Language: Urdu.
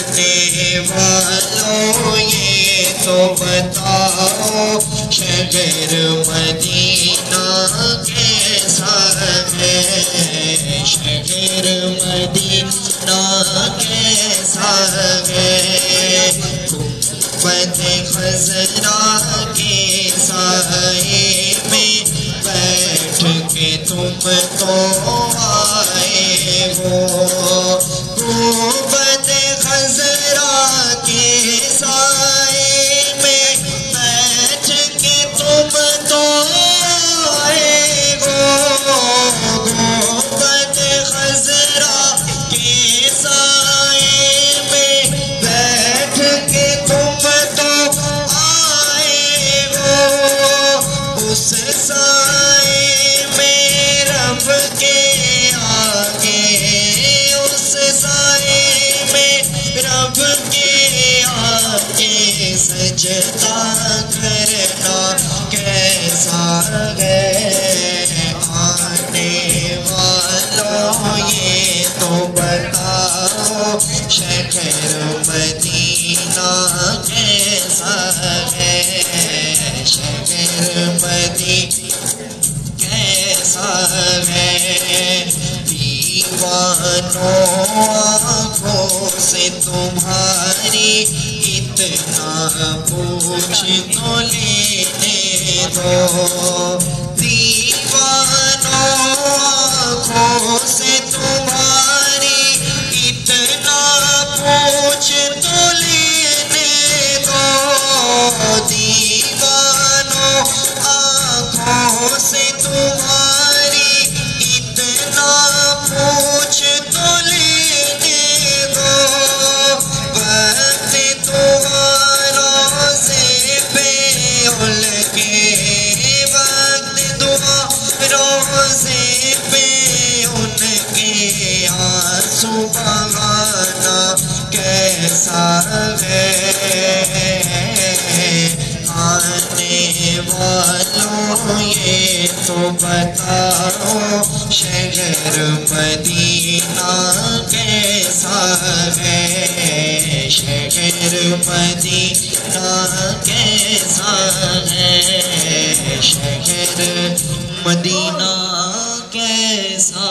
آنے والوں یہ تو بتاؤ شہر مدینہ کیسا ہے، شہر مدینہ کیسا ہے، گنبد خضرا کے سائے میں بیٹھ کے تم تو آئے ہو، گنبد خضرا کے سائے میں بیٹھ کے تم تو آئے ہو، گنبد خضرا کے سائے میں بیٹھ کے تم تو آئے ہو، اس سائے میں رب کے آگے، اس سائے میں رب کے آگے سجدہ کرنا کیسا ہے، آنے والوں یہ تو بتاؤ شہر مدینہ کیسا ہے، شہر مدینہ کیسا ہے، دیوانوں آنکھوں سے تمہاری اتنا پوچھ تو لینے دو، دیوانوں آنکھوں سے تمہاری اتنا پوچھ تو لینے دو، دیوانوں آنکھوں سے تمہاری اتنا پوچھ تو لینے دو، وقت تمہارا روزے پہ اول کے، وقت دعا روزے پہ ان کے آنسو بہانا کیسا ہے، آنے والوں یہ تو بتاؤ شہر مدینہ کیسا ہے، شہر مدینہ کیسا ہے، شہر مدینہ کیسا